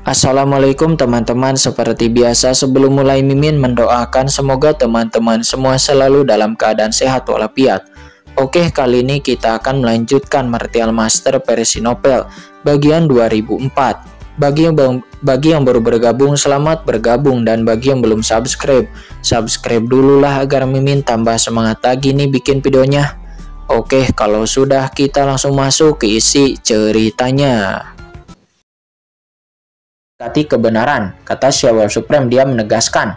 Assalamualaikum teman-teman, seperti biasa sebelum mulai Mimin mendoakan semoga teman-teman semua selalu dalam keadaan sehat walafiat. Oke, kali ini kita akan melanjutkan Martial Master versi novel bagian 2004. Bagi yang baru bergabung, selamat bergabung, dan bagi yang belum subscribe dulu lah agar Mimin tambah semangat lagi nih bikin videonya. Oke, kalau sudah kita langsung masuk ke isi ceritanya. Kati kebenaran, kata Syawal Supreme. Dia menegaskan.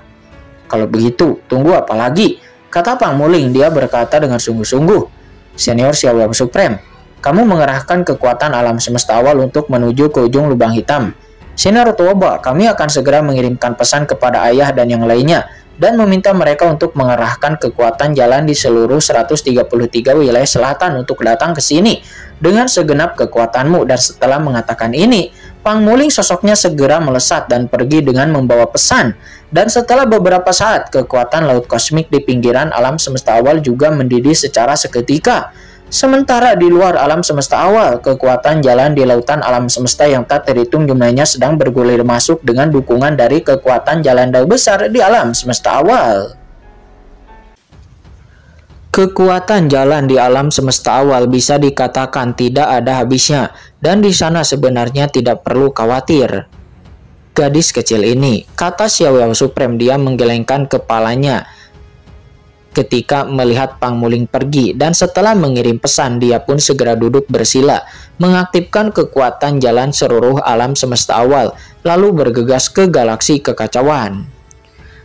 Kalau begitu, tunggu apa lagi? Kata Pang Muling. Dia berkata dengan sungguh-sungguh. Senior Syawal Supreme, kamu mengerahkan kekuatan alam semesta awal untuk menuju ke ujung lubang hitam. Senior Tuoba, kami akan segera mengirimkan pesan kepada ayah dan yang lainnya dan meminta mereka untuk mengerahkan kekuatan jalan di seluruh 133 wilayah selatan untuk datang ke sini dengan segenap kekuatanmu. Dan setelah mengatakan ini, Pang Muling sosoknya segera melesat dan pergi dengan membawa pesan. Dan setelah beberapa saat, kekuatan laut kosmik di pinggiran alam semesta awal juga mendidih secara seketika. Sementara di luar alam semesta awal, kekuatan jalan di lautan alam semesta yang tak terhitung jumlahnya sedang bergulir masuk dengan dukungan dari kekuatan jalan dao besar di alam semesta awal. Kekuatan jalan di alam semesta awal bisa dikatakan tidak ada habisnya, dan di sana sebenarnya tidak perlu khawatir. Gadis kecil ini, kata Xiaoyao Supreme. Dia menggelengkan kepalanya ketika melihat Pang Muling pergi, dan setelah mengirim pesan, dia pun segera duduk bersila, mengaktifkan kekuatan jalan seluruh alam semesta awal, lalu bergegas ke galaksi kekacauan.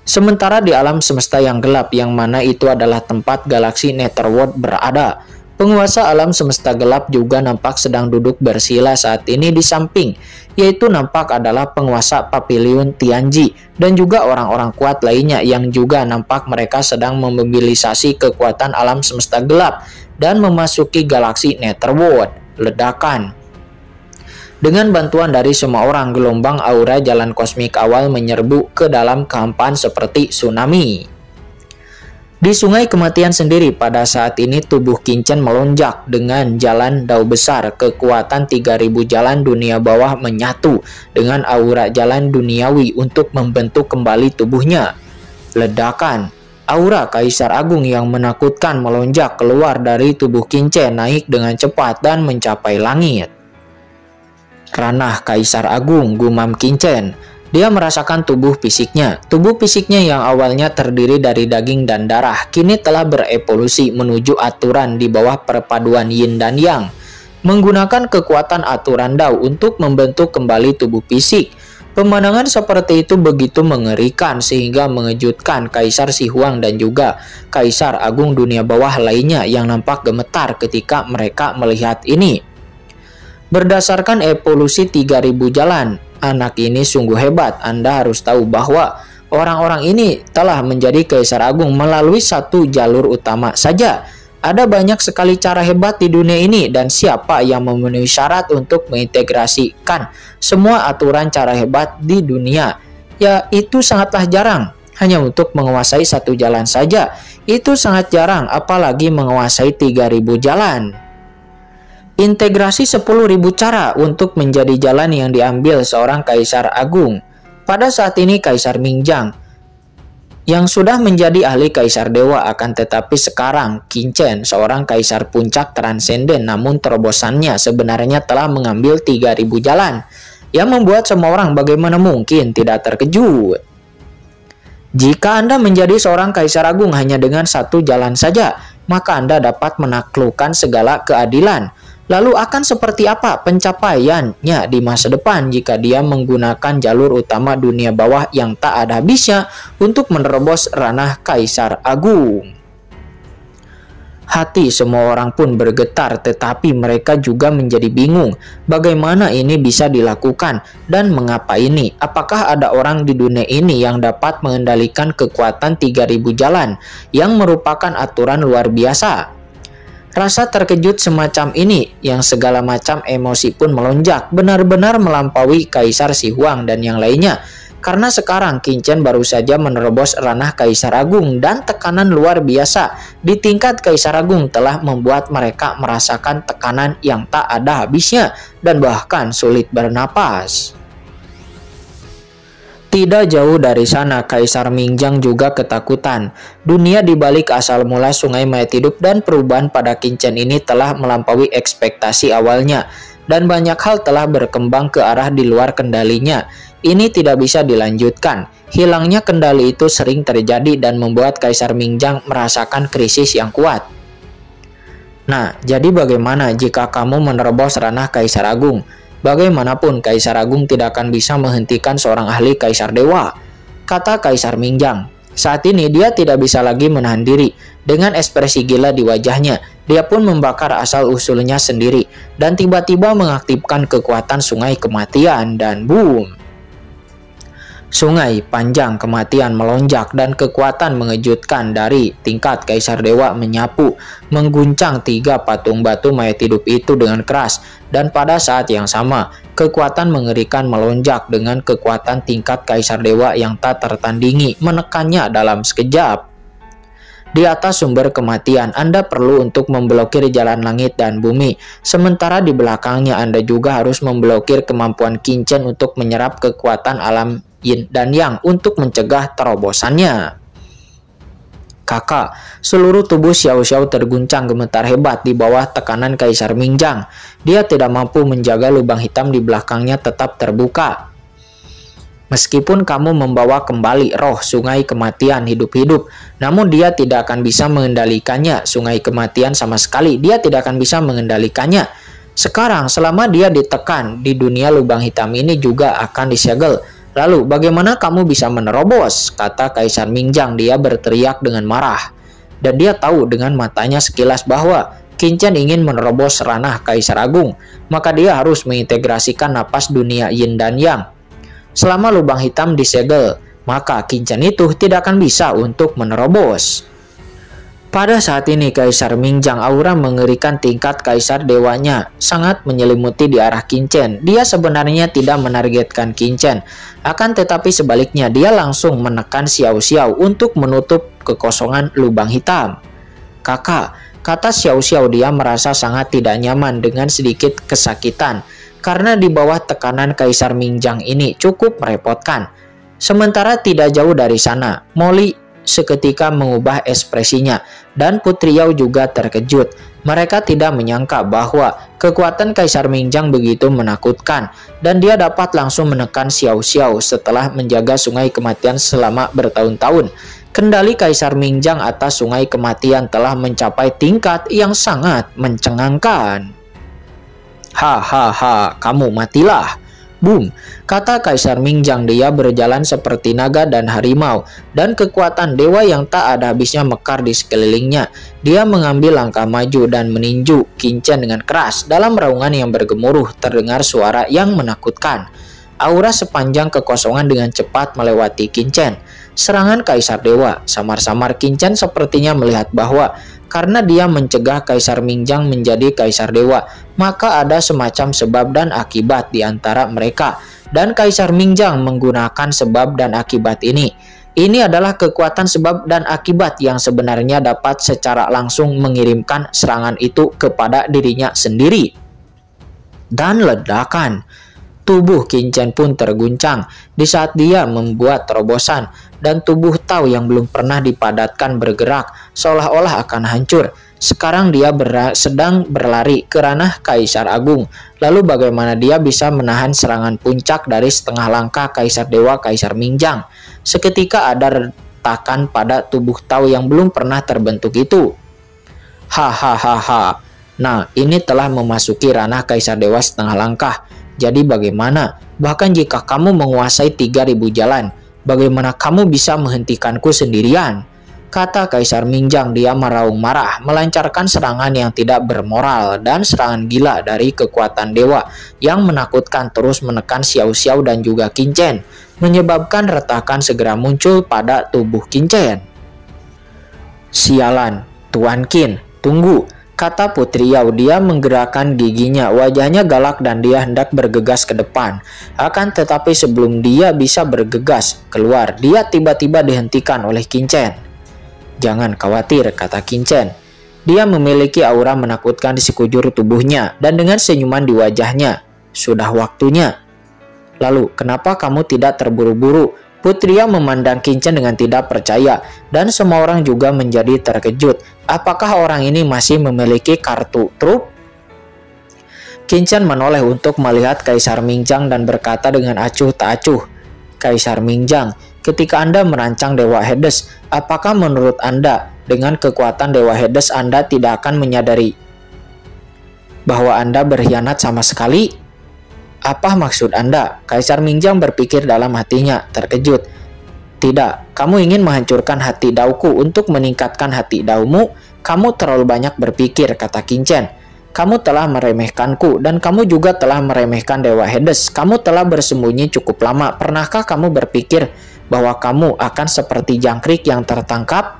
Sementara di alam semesta yang gelap, yang mana itu adalah tempat galaksi Netherworld berada, penguasa alam semesta gelap juga nampak sedang duduk bersila saat ini di samping, yaitu nampak adalah penguasa Papilion Tianji dan juga orang-orang kuat lainnya yang juga nampak mereka sedang memobilisasi kekuatan alam semesta gelap dan memasuki galaksi Netherworld. Ledakan. Dengan bantuan dari semua orang, gelombang aura jalan kosmik awal menyerbu ke dalam kehampaan seperti tsunami. Di sungai kematian sendiri, pada saat ini tubuh Qin melonjak dengan jalan dao besar. Kekuatan 3000 jalan dunia bawah menyatu dengan aura jalan duniawi untuk membentuk kembali tubuhnya. Ledakan. Aura Kaisar Agung yang menakutkan melonjak keluar dari tubuh Qin, naik dengan cepat dan mencapai langit. Ranah Kaisar Agung, gumam Qin. Dia merasakan tubuh fisiknya. Tubuh fisiknya yang awalnya terdiri dari daging dan darah, kini telah berevolusi menuju aturan di bawah perpaduan yin dan yang, menggunakan kekuatan aturan dao untuk membentuk kembali tubuh fisik. Pemandangan seperti itu begitu mengerikan sehingga mengejutkan Kaisar Si Huang dan juga Kaisar Agung dunia bawah lainnya yang nampak gemetar ketika mereka melihat ini. Berdasarkan evolusi 3000 jalan, anak ini sungguh hebat. Anda harus tahu bahwa orang-orang ini telah menjadi Kaisar Agung melalui satu jalur utama saja. Ada banyak sekali cara hebat di dunia ini, dan siapa yang memenuhi syarat untuk mengintegrasikan semua aturan cara hebat di dunia? Ya, itu sangatlah jarang. Hanya untuk menguasai satu jalan saja, itu sangat jarang, apalagi menguasai 3000 jalan. Integrasi 10.000 cara untuk menjadi jalan yang diambil seorang Kaisar Agung. Pada saat ini Kaisar Mingjang yang sudah menjadi ahli Kaisar Dewa, akan tetapi sekarang Qin, seorang Kaisar puncak transenden, namun terobosannya sebenarnya telah mengambil 3000 jalan, yang membuat semua orang bagaimana mungkin tidak terkejut. Jika Anda menjadi seorang Kaisar Agung hanya dengan satu jalan saja, maka Anda dapat menaklukkan segala keadilan. Lalu akan seperti apa pencapaiannya di masa depan jika dia menggunakan jalur utama dunia bawah yang tak ada habisnya untuk menerobos ranah Kaisar Agung? Hati semua orang pun bergetar, tetapi mereka juga menjadi bingung bagaimana ini bisa dilakukan dan mengapa ini. Apakah ada orang di dunia ini yang dapat mengendalikan kekuatan 3000 jalan yang merupakan aturan luar biasa? Rasa terkejut semacam ini yang segala macam emosi pun melonjak, benar-benar melampaui Kaisar Si Huang dan yang lainnya. Karena sekarang Qin baru saja menerobos ranah Kaisar Agung, dan tekanan luar biasa di tingkat Kaisar Agung telah membuat mereka merasakan tekanan yang tak ada habisnya dan bahkan sulit bernapas. Tidak jauh dari sana, Kaisar Mingjang juga ketakutan. Dunia di balik asal mula sungai mayat hidup dan perubahan pada Qinchen ini telah melampaui ekspektasi awalnya, dan banyak hal telah berkembang ke arah di luar kendalinya. Ini tidak bisa dilanjutkan. Hilangnya kendali itu sering terjadi dan membuat Kaisar Mingjang merasakan krisis yang kuat. Nah, jadi bagaimana jika kamu menerobos ranah Kaisar Agung? Bagaimanapun Kaisar Agung tidak akan bisa menghentikan seorang ahli Kaisar Dewa, kata Kaisar Mingjang. Saat ini dia tidak bisa lagi menahan diri. Dengan ekspresi gila di wajahnya, dia pun membakar asal-usulnya sendiri dan tiba-tiba mengaktifkan kekuatan sungai kematian dan boom! Sungai panjang kematian melonjak dan kekuatan mengejutkan dari tingkat Kaisar Dewa menyapu, mengguncang 3 patung batu mayat hidup itu dengan keras. Dan pada saat yang sama, kekuatan mengerikan melonjak dengan kekuatan tingkat Kaisar Dewa yang tak tertandingi, menekannya dalam sekejap. Di atas sumber kematian, Anda perlu untuk memblokir jalan langit dan bumi. Sementara di belakangnya Anda juga harus memblokir kemampuan Qinchen untuk menyerap kekuatan alam Yin dan Yang untuk mencegah terobosannya. Kakak, seluruh tubuh Xiao Xiao terguncang gemetar hebat di bawah tekanan Kaisar Mingjang. Dia tidak mampu menjaga lubang hitam di belakangnya tetap terbuka. Meskipun kamu membawa kembali roh sungai kematian hidup-hidup, namun dia tidak akan bisa mengendalikannya. Sungai kematian sama sekali dia tidak akan bisa mengendalikannya. Sekarang selama dia ditekan di dunia lubang hitam ini juga akan disegel. Lalu bagaimana kamu bisa menerobos? Kata Kaisar Mingjang. Dia berteriak dengan marah. Dan dia tahu dengan matanya sekilas bahwa Qinchen ingin menerobos ranah Kaisar Agung. Maka dia harus mengintegrasikan napas dunia Yin dan Yang. Selama lubang hitam disegel, maka Qinchen itu tidak akan bisa untuk menerobos. Pada saat ini Kaisar Mingjang aura mengerikan tingkat Kaisar Dewanya sangat menyelimuti di arah Qinchen. Dia sebenarnya tidak menargetkan Qinchen, akan tetapi sebaliknya dia langsung menekan Xiao Xiao untuk menutup kekosongan lubang hitam. Kakak, kata Xiao Xiao, dia merasa sangat tidak nyaman dengan sedikit kesakitan karena di bawah tekanan Kaisar Mingjang ini cukup merepotkan. Sementara tidak jauh dari sana, Molly seketika mengubah ekspresinya dan Putri Yao juga terkejut. Mereka tidak menyangka bahwa kekuatan Kaisar Mingjang begitu menakutkan dan dia dapat langsung menekan Xiao Xiao setelah menjaga sungai kematian selama bertahun-tahun. Kendali Kaisar Mingjang atas sungai kematian telah mencapai tingkat yang sangat mencengangkan. Hahaha, kamu matilah. Boom, kata Kaisar Mingjang. Dia berjalan seperti naga dan harimau, dan kekuatan dewa yang tak ada habisnya mekar di sekelilingnya. Dia mengambil langkah maju dan meninju Qinchen dengan keras. Dalam raungan yang bergemuruh terdengar suara yang menakutkan. Aura sepanjang kekosongan dengan cepat melewati Qinchen. Serangan Kaisar Dewa. Samar-samar Qinchen sepertinya melihat bahwa karena dia mencegah Kaisar Mingjang menjadi Kaisar Dewa, maka ada semacam sebab dan akibat di antara mereka. Dan Kaisar Mingjang menggunakan sebab dan akibat ini. Ini adalah kekuatan sebab dan akibat yang sebenarnya dapat secara langsung mengirimkan serangan itu kepada dirinya sendiri. Dan ledakan. Tubuh Qinchen pun terguncang di saat dia membuat terobosan, dan tubuh Tao yang belum pernah dipadatkan bergerak seolah-olah akan hancur. Sekarang dia sedang berlari ke ranah Kaisar Agung. Lalu bagaimana dia bisa menahan serangan puncak dari setengah langkah Kaisar Dewa Kaisar Mingjang? Seketika ada retakan pada tubuh Tao yang belum pernah terbentuk itu. Hahaha. Nah, ini telah memasuki ranah Kaisar Dewa setengah langkah. Jadi bagaimana? Bahkan jika kamu menguasai 3000 jalan, bagaimana kamu bisa menghentikanku sendirian? Kata Kaisar Mingjang. Dia meraung marah, melancarkan serangan yang tidak bermoral dan serangan gila dari kekuatan dewa yang menakutkan terus menekan Xiao Xiao dan juga Qinchen, menyebabkan retakan segera muncul pada tubuh Qinchen. Sialan, Tuan Qin, tunggu, kata Putri Yao. Dia menggerakkan giginya, wajahnya galak dan dia hendak bergegas ke depan. Akan tetapi sebelum dia bisa bergegas keluar, dia tiba-tiba dihentikan oleh Qinchen. Jangan khawatir, kata Qinchen. Dia memiliki aura menakutkan di sekujur tubuhnya dan dengan senyuman di wajahnya. Sudah waktunya. Lalu, kenapa kamu tidak terburu-buru? Putri Yang memandang Qin Chen dengan tidak percaya, dan semua orang juga menjadi terkejut. Apakah orang ini masih memiliki kartu truf? Qin Chen menoleh untuk melihat Kaisar Mingjang dan berkata dengan acuh tak acuh, "Kaisar Mingjang, ketika Anda merancang Dewa Hades, apakah menurut Anda dengan kekuatan Dewa Hades Anda tidak akan menyadari bahwa Anda berkhianat sama sekali? Apa maksud Anda?" Kaisar Mingjang berpikir dalam hatinya, terkejut. "Tidak, kamu ingin menghancurkan hati Dauku untuk meningkatkan hati Daumu? Kamu terlalu banyak berpikir," kata Qin Chen. "Kamu telah meremehkanku dan kamu juga telah meremehkan Dewa Hades. Kamu telah bersembunyi cukup lama. Pernahkah kamu berpikir bahwa kamu akan seperti jangkrik yang tertangkap?"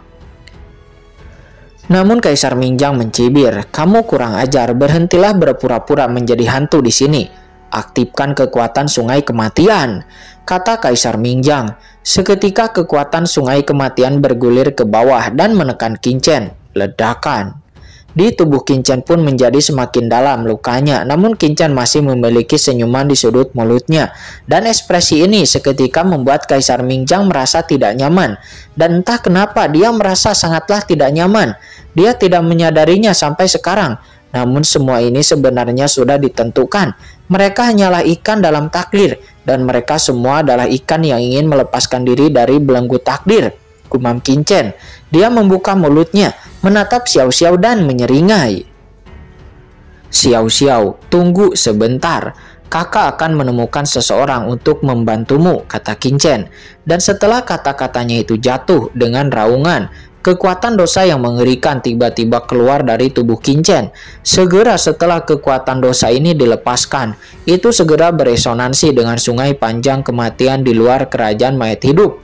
Namun Kaisar Mingjang mencibir, "Kamu kurang ajar, berhentilah berpura-pura menjadi hantu di sini. Aktifkan kekuatan sungai kematian," kata Kaisar Mingjang. Seketika kekuatan sungai kematian bergulir ke bawah dan menekan Qin Chen. Ledakan di tubuh Qin Chen pun menjadi semakin dalam lukanya, namun Qin Chen masih memiliki senyuman di sudut mulutnya. Dan ekspresi ini seketika membuat Kaisar Mingjang merasa tidak nyaman. Dan entah kenapa dia merasa sangatlah tidak nyaman. Dia tidak menyadarinya sampai sekarang. Namun semua ini sebenarnya sudah ditentukan. Mereka hanyalah ikan dalam takdir, dan mereka semua adalah ikan yang ingin melepaskan diri dari belenggu takdir, gumam Qin Chen. Dia membuka mulutnya, menatap Xiao Xiao dan menyeringai. "Xiao Xiao, tunggu sebentar. Kakak akan menemukan seseorang untuk membantumu," kata Qin Chen. Dan setelah kata-katanya itu jatuh dengan raungan, kekuatan dosa yang mengerikan tiba-tiba keluar dari tubuh Qin Chen. Segera setelah kekuatan dosa ini dilepaskan, itu segera beresonansi dengan sungai panjang kematian di luar kerajaan mayat hidup.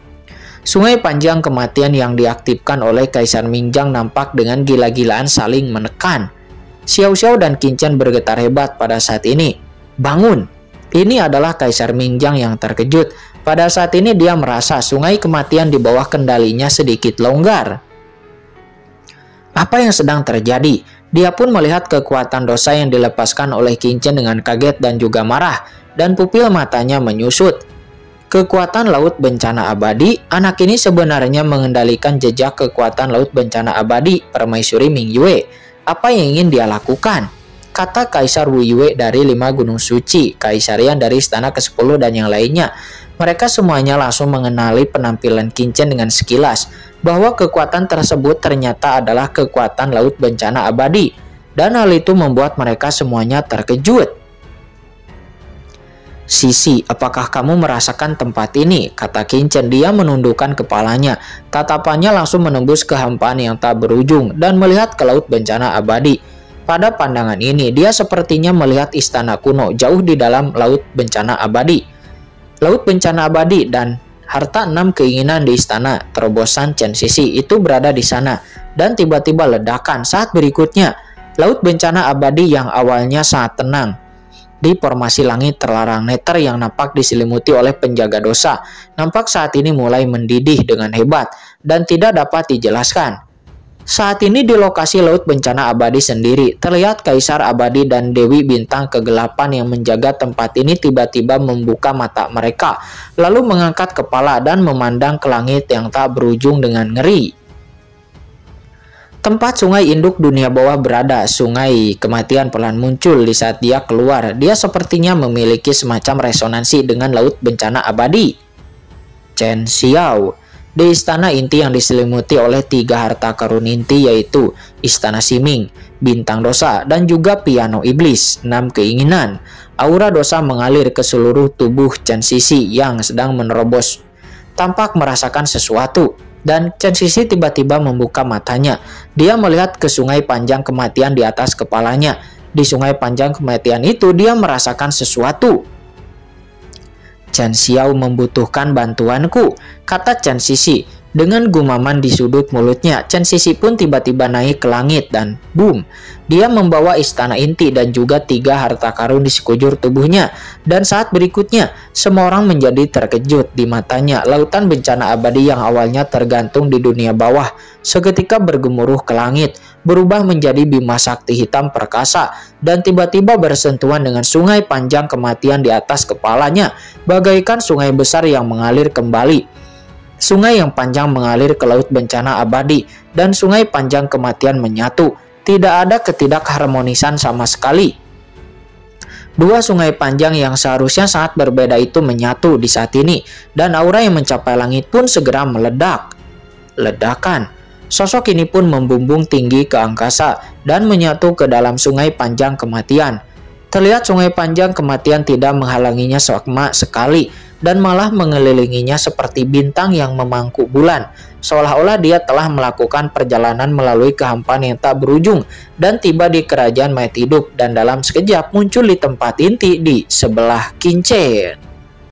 Sungai panjang kematian yang diaktifkan oleh Kaisar Mingjang nampak dengan gila-gilaan saling menekan. Xiao Xiao dan Qin Chen bergetar hebat pada saat ini. "Bangun!" Ini adalah Kaisar Mingjang yang terkejut. Pada saat ini dia merasa sungai kematian di bawah kendalinya sedikit longgar. Apa yang sedang terjadi? Dia pun melihat kekuatan dosa yang dilepaskan oleh Qin Chen dengan kaget dan juga marah, dan pupil matanya menyusut. Kekuatan laut bencana abadi, anak ini sebenarnya mengendalikan jejak kekuatan laut bencana abadi Permaisuri Mingyue. Apa yang ingin dia lakukan? Kata Kaisar Wu Yue dari 5 Gunung Suci, Kaisarian dari Istana ke-10 dan yang lainnya. Mereka semuanya langsung mengenali penampilan Qin Chen dengan sekilas, bahwa kekuatan tersebut ternyata adalah kekuatan laut bencana abadi. Dan hal itu membuat mereka semuanya terkejut. "Sisi, apakah kamu merasakan tempat ini?" kata Qin Chen. Dia menundukkan kepalanya. Tatapannya langsung menembus kehampaan yang tak berujung dan melihat ke laut bencana abadi. Pada pandangan ini, dia sepertinya melihat istana kuno jauh di dalam laut bencana abadi. Laut bencana abadi dan harta 6 keinginan di istana terobosan Chen Sisi itu berada di sana. Dan tiba-tiba ledakan saat berikutnya. Laut bencana abadi yang awalnya sangat tenang di formasi langit terlarang neter yang nampak diselimuti oleh penjaga dosa, nampak saat ini mulai mendidih dengan hebat dan tidak dapat dijelaskan. Saat ini di lokasi laut bencana abadi sendiri, terlihat Kaisar Abadi dan Dewi Bintang Kegelapan yang menjaga tempat ini tiba-tiba membuka mata mereka, lalu mengangkat kepala dan memandang ke langit yang tak berujung dengan ngeri. Tempat sungai induk dunia bawah berada, sungai kematian pelan muncul di saat dia keluar. Dia sepertinya memiliki semacam resonansi dengan laut bencana abadi. Chen Xiao, di istana inti yang diselimuti oleh 3 harta karun inti, yaitu Istana Siming, Bintang Dosa, dan juga Piano Iblis, 6 keinginan. Aura dosa mengalir ke seluruh tubuh Chen Sisi yang sedang menerobos. Tampak merasakan sesuatu. Dan Chen Sisi tiba-tiba membuka matanya. Dia melihat ke sungai panjang kematian di atas kepalanya. Di sungai panjang kematian itu dia merasakan sesuatu. "Chen Xiao membutuhkan bantuanku," kata Chen Sisi. Dengan gumaman di sudut mulutnya, Chen Sisi pun tiba-tiba naik ke langit dan boom, dia membawa istana inti dan juga 3 harta karun di sekujur tubuhnya. Dan saat berikutnya, semua orang menjadi terkejut. Di matanya, lautan bencana abadi yang awalnya tergantung di dunia bawah seketika bergemuruh ke langit, berubah menjadi bima sakti hitam perkasa, dan tiba-tiba bersentuhan dengan sungai panjang kematian di atas kepalanya, bagaikan sungai besar yang mengalir kembali. Sungai yang panjang mengalir ke laut bencana abadi, dan sungai panjang kematian menyatu. Tidak ada ketidakharmonisan sama sekali. Dua sungai panjang yang seharusnya sangat berbeda itu menyatu di saat ini, dan aura yang mencapai langit pun segera meledak. Ledakan. Sosok ini pun membumbung tinggi ke angkasa dan menyatu ke dalam sungai panjang kematian. Terlihat sungai panjang kematian tidak menghalanginya sama sekali, dan malah mengelilinginya seperti bintang yang memangku bulan, seolah-olah dia telah melakukan perjalanan melalui kehampaan yang tak berujung dan tiba di kerajaan mayat hidup, dan dalam sekejap muncul di tempat inti di sebelah Qin Chen.